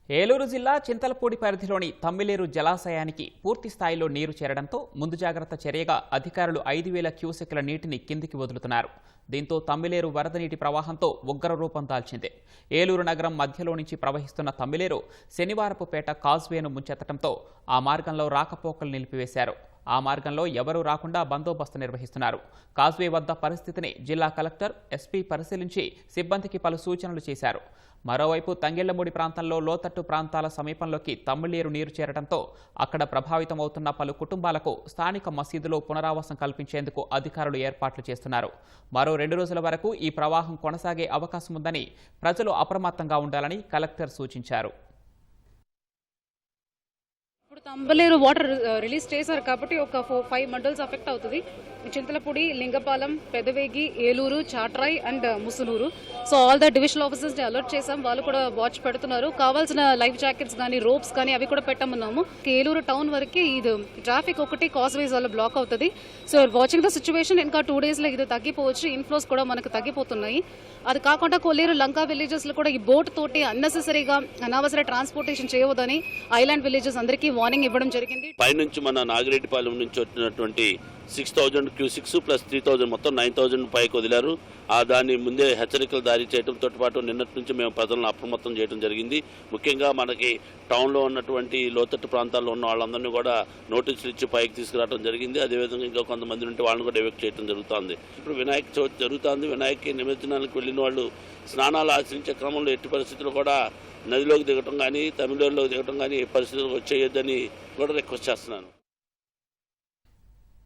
ఏలూరు జిల్లా చింతలపూడి పరిధిలోని తమ్మిలేరు జలాశయానికి పూర్తి స్థాయిలో నీరు చేరడంతో ముందు జాగ్రత్త చర్యగా అధికారులు 5,000 క్యూసెక్ల నీటిని కిందికి వదులుతున్నారు. దీంతో తమ్మిలేరు వరద నీటి ప్రవాహంతో ఉగ్ర రూపం దాల్చింది. ఏలూరు నగరం మధ్యలో నుంచి ప్రవహిస్తున్న తమ్మిలేరు శనివారపుపేట కాజ్వేను ముంచెత్తడంతో ఆ మార్గంలో రాకపోకలు నిలిపివేశారు. ఆ మార్గంలో ఎవరూ రాకుండా బందోబస్తు నిర్వహిస్తున్నారు. కాజ్వే వద్ద పరిస్థితిని జిల్లా కలెక్టర్, ఎస్పీ పరిశీలించి సిబ్బందికి పలు సూచనలు చేశారు. మరోవైపు తంగెళ్లమూడి ప్రాంతంలో లోతట్టు ప్రాంతాల సమీపంలోకి తమ్మిలేరు నీరు చేరడంతో అక్కడ ప్రభావితమవుతున్న పలు కుటుంబాలకు స్థానిక మసీదులో పునరావాసం కల్పించేందుకు అధికారులు ఏర్పాట్లు చేస్తున్నారు. మరో 2 రోజుల వరకు ఈ ప్రవాహం కొనసాగే అవకాశం ఉందని ప్రజలు అప్రమత్తంగా ఉండాలని కలెక్టర్ సూచించారు. ఇప్పుడు తంబలేరు వాటర్ రిలీజ్ చేశారు కాబట్టి ఒక 4-5 మండల్స్ అఫెక్ట్ అవుతుంది. Chintalapudi, Lingapalem, Pedavegi, Eluru, Chatrai and Musunuru. So all the divisional officers ని అలర్ట్ చేసాం. వాళ్ళు కూడా వాచ్ పెడుతున్నారు. కావాల్సిన లైఫ్ జాకెట్స్ కానీ, రోప్స్ కానీ అవి కూడా పెట్టమన్నాము. ఏలూరు టౌన్ వరకు ఇది ట్రాఫిక్ ఒకటి కాజ్వేస్ వల్ల బ్లాక్ అవుతుంది. సో వాచింగ్ ద సిచ్యువేషన్ ఇంకా 2 days లో ఇది తగ్గిపోవచ్చు. ఇన్ఫ్లోస్ కూడా మనకు తగ్గిపోతున్నాయి. అది కాకుండా కొల్లేరు, లంకా విలేజెస్ లో కూడా ఈ బోట్ తోటి అన్నెసెసరీగా అనవసర ట్రాన్స్పోర్టేషన్ చేయవద్దని ఐలాండ్ విలేజెస్ అందరికీ వార్నింగ్ ఇవ్వడం జరిగింది. పైనుంచి మన నాగిరెడ్డిపాలెం నుంచి వచ్చినటువంటి 6,000 క్యూసిక్స్ ప్లస్ 3,000 మొత్తం 9,000 పైకి వదిలారు. దాన్ని ముందే హెచ్చరికలు జారీ చేయడంతో పాటు నిన్నటి నుంచి మేము ప్రజలను అప్రమత్తం చేయడం జరిగింది. ముఖ్యంగా మనకి టౌన్లో ఉన్నటువంటి లోతట్టు ప్రాంతాల్లో ఉన్న వాళ్ళందరినీ కూడా నోటీసులు ఇచ్చి పైకి తీసుకురావడం జరిగింది. అదేవిధంగా ఇంకా కొంతమంది నుండి వాళ్ళని కూడా ఎవిక్ట్ చేయడం జరుగుతుంది. ఇప్పుడు వినాయక చవితి జరుగుతుంది. వినాయక నిమజ్జనానికి వెళ్ళిన వాళ్ళు స్నానాలు ఆచరించే క్రమంలో ఎట్టి పరిస్థితుల్లో కూడా నదిలోకి దిగటం కానీ, తమిళనాడులోకి దిగటం కానీ పరిస్థితులు వచ్చేయొద్దని కూడా రిక్వెస్ట్ చేస్తున్నాను.